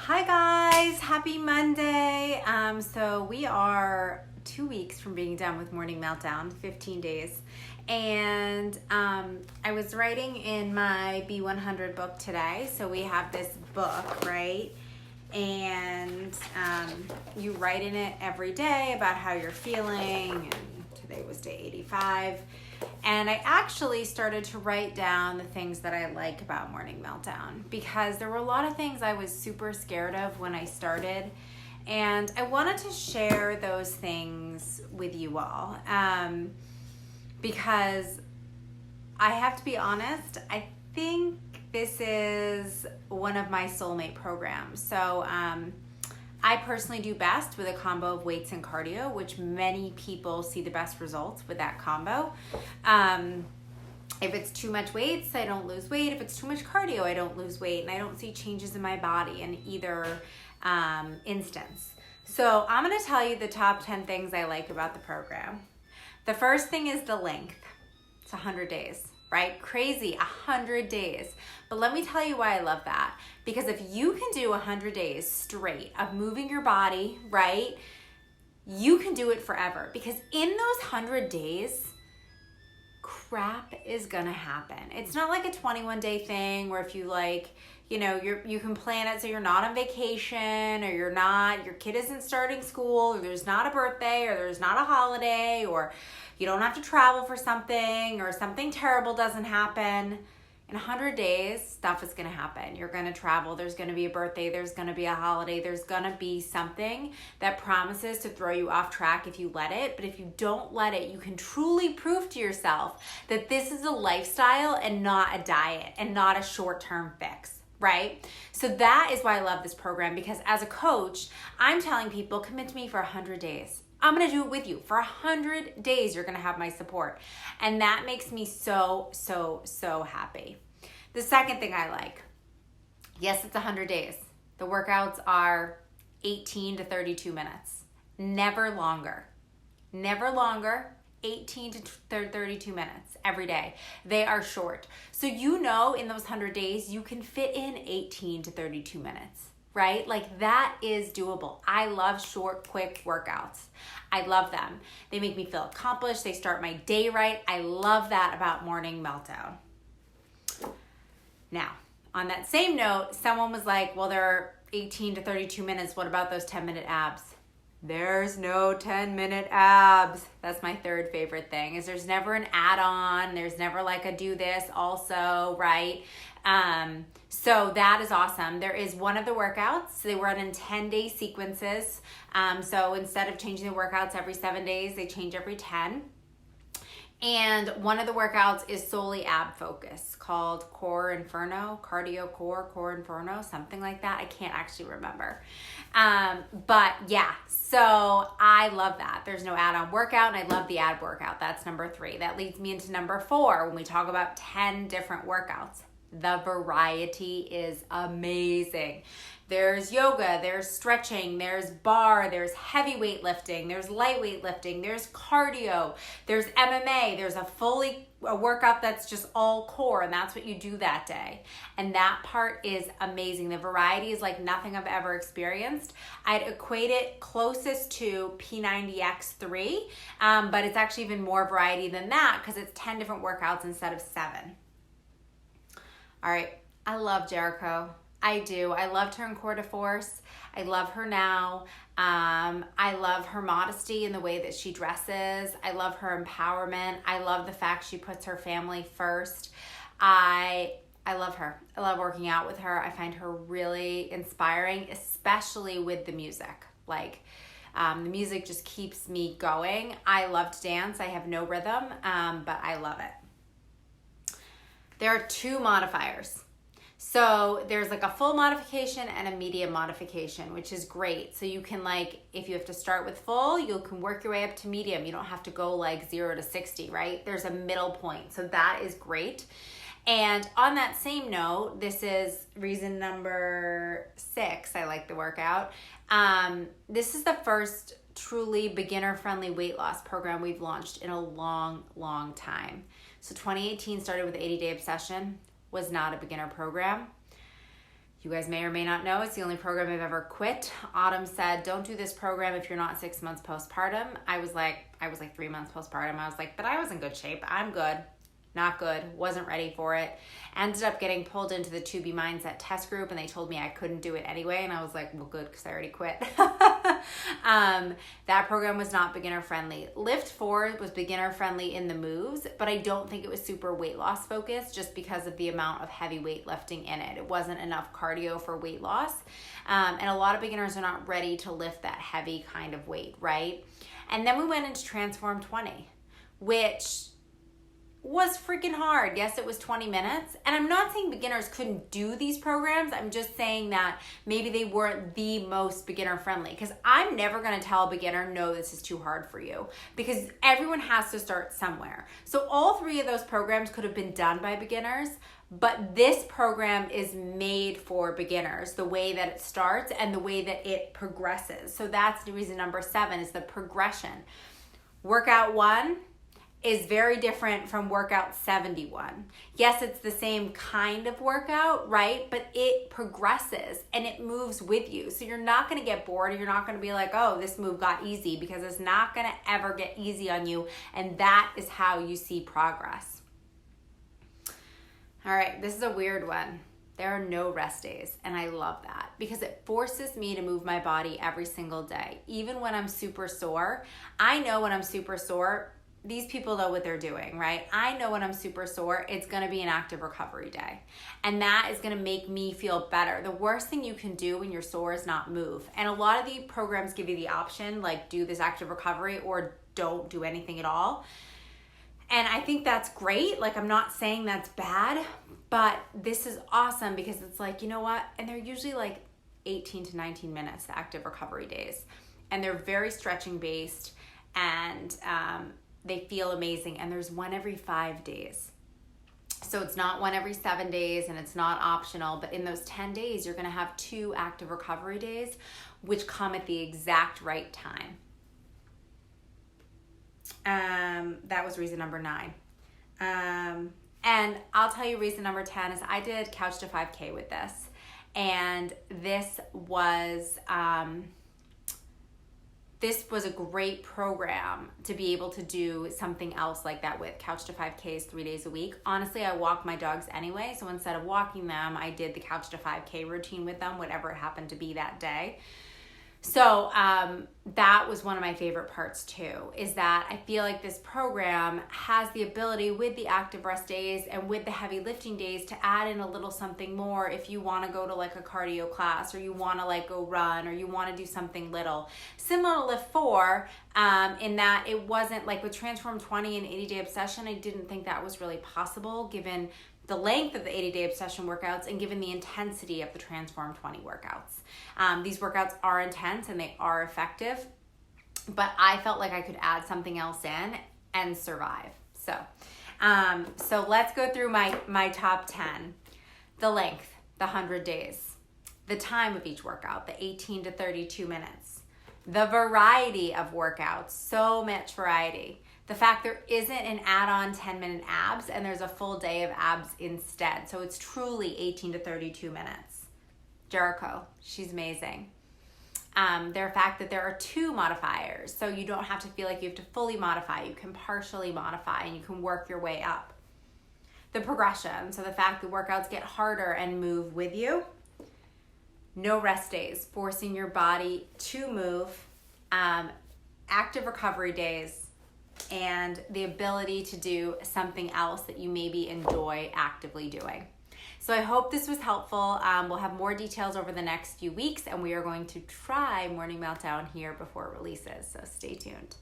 Hi guys, happy Monday. So we are 2 weeks from being done with Morning Meltdown, 15 days. And I was writing in my B100 book today. So we have this book, right? And you write in it every day about how you're feeling. And today was day 85. And I actually started to write down the things that I like about Morning Meltdown because there were a lot of things I was super scared of when I started. And I wanted to share those things with you all because I have to be honest, I think this is one of my soulmate programs. So I personally do best with a combo of weights and cardio, which many people see the best results with that combo. If it's too much weights, I don't lose weight. If it's too much cardio, I don't lose weight. And I don't see changes in my body in either instance. So I'm going to tell you the top 10 things I like about the program. The first thing is the length. It's 100 days. Right? Crazy, 100 days. But let me tell you why I love that. Because if you can do 100 days straight of moving your body, right, you can do it forever. Because in those 100 days, crap is gonna happen. It's not like a 21-day thing where if you you can plan it so you're not on vacation or your kid isn't starting school or there's not a birthday or there's not a holiday or you don't have to travel for something or something terrible doesn't happen. In 100 days, stuff is going to happen. You're going to travel. There's going to be a birthday. There's going to be a holiday. There's going to be something that promises to throw you off track if you let it. But if you don't let it, you can truly prove to yourself that this is a lifestyle and not a diet and not a short-term fix. Right? So that is why I love this program because as a coach, I'm telling people, commit to me for 100 days. I'm going to do it with you. For 100 days, you're going to have my support. And that makes me so happy. The second thing I like, yes, it's 100 days. The workouts are 18 to 32 minutes. Never longer. Never longer. 18 to 32 minutes every day. They are short. So in those 100 days, you can fit in 18 to 32 minutes. Right? Like that is doable. I love short, quick workouts. I love them. They make me feel accomplished. They start my day right. I love that about Morning Meltdown. Now, on that same note, someone was like, well, they're 18 to 32 minutes. What about those 10-minute abs? There's no 10-minute abs. That's my third favorite thing is there's never an add-on. There's never like a do this also, right? So that is awesome. There is one of the workouts. They run in 10-day sequences. So instead of changing the workouts every 7 days, they change every 10. And one of the workouts is solely ab focus called Core Inferno, Cardio Core Inferno, something like that. I can't actually remember. But yeah, so I love that. There's no add-on workout and I love the ab workout. That's number 3. That leads me into number 4 when we talk about 10 different workouts. The variety is amazing. There's yoga, there's stretching, there's bar, there's heavy weight lifting, there's lightweight lifting, there's cardio, there's MMA, there's a workout that's just all core and that's what you do that day. And that part is amazing. The variety is like nothing I've ever experienced. I'd equate it closest to P90X3, but it's actually even more variety than that because it's 10 different workouts instead of 7. All right, I love Jericho. I do. I loved her in Cour de Force. I love her now. I love her modesty in the way that she dresses. I love her empowerment. I love the fact she puts her family first. I love her. I love working out with her. I find her really inspiring, especially with the music. The music just keeps me going. I love to dance. I have no rhythm, but I love it. There are 2 modifiers. So there's like a full modification and a medium modification, which is great. So you can if you have to start with full, you can work your way up to medium. You don't have to go 0 to 60, right? There's a middle point. So that is great. And on that same note, this is reason number 6. I like the workout. This is the first truly beginner-friendly weight loss program we've launched in a long time. So 2018 started with 80-Day Obsession. Was not a beginner program. You guys may or may not know, it's the only program I've ever quit. Autumn said, don't do this program if you're not 6 months postpartum. I was like 3 months postpartum. I was like, but I was in good shape. I'm good. Not good. Wasn't ready for it. Ended up getting pulled into the 2B Mindset test group, and they told me I couldn't do it anyway. And I was like, well, good, because I already quit. That program was not beginner friendly. Lift 4 was beginner friendly in the moves, but I don't think it was super weight loss focused just because of the amount of heavy weightlifting in it. It wasn't enough cardio for weight loss. And a lot of beginners are not ready to lift that heavy kind of weight, right? And then we went into Transform 20, which was freaking hard. Yes, it was 20 minutes. And I'm not saying beginners couldn't do these programs. I'm just saying that maybe they weren't the most beginner friendly, because I'm never going to tell a beginner, no, this is too hard for you, because everyone has to start somewhere. So all 3 of those programs could have been done by beginners, but this program is made for beginners, the way that it starts and the way that it progresses. So that's the reason number 7 is the progression. Workout 1 is very different from workout 71. Yes, it's the same kind of workout, right? But it progresses and it moves with you. So you're not gonna get bored, or you're not gonna be like, oh, this move got easy, because it's not gonna ever get easy on you. And that is how you see progress. All right, this is a weird one. There are no rest days, and I love that because it forces me to move my body every single day. Even when I'm super sore, I know when I'm super sore, these people know what they're doing, right? I know when I'm super sore, it's gonna be an active recovery day. And that is gonna make me feel better. The worst thing you can do when you're sore is not move. And a lot of the programs give you the option, like do this active recovery or don't do anything at all. And I think that's great. Like, I'm not saying that's bad, but this is awesome because it's like, you know what? And they're usually like 18 to 19 minutes, the active recovery days. And they're very stretching based, and they feel amazing. And there's one every 5 days. So it's not one every 7 days, and it's not optional, but in those 10 days, you're gonna have 2 active recovery days, which come at the exact right time. That was reason number 9. And I'll tell you reason number 10 is I did Couch to 5K with this. And this was a great program to be able to do something else like that with. Couch to 5Ks 3 days a week. Honestly, I walk my dogs anyway, so instead of walking them, I did the Couch to 5K routine with them, whatever it happened to be that day. So that was one of my favorite parts too, is that I feel like this program has the ability with the active rest days and with the heavy lifting days to add in a little something more if you want to go to like a cardio class, or you want to like go run, or you want to do something little. Similar to Lift 4, in that it wasn't like with Transform 20 and 80-day obsession, I didn't think that was really possible given the length of the 80-day obsession workouts and given the intensity of the Transform 20 workouts. These workouts are intense and they are effective, but I felt like I could add something else in and survive. So let's go through my top 10. The length, the 100 days, the time of each workout, the 18 to 32 minutes, the variety of workouts, so much variety. The fact there isn't an add-on 10-minute abs and there's a full day of abs instead. So it's truly 18 to 32 minutes. Jericho, she's amazing. The fact that there are 2 modifiers, so you don't have to feel like you have to fully modify. You can partially modify and you can work your way up. The progression, so the fact that workouts get harder and move with you. No rest days, forcing your body to move. Active recovery days, and the ability to do something else that you maybe enjoy actively doing. So I hope this was helpful. We'll have more details over the next few weeks, and we are going to try Morning Meltdown here before it releases, so stay tuned.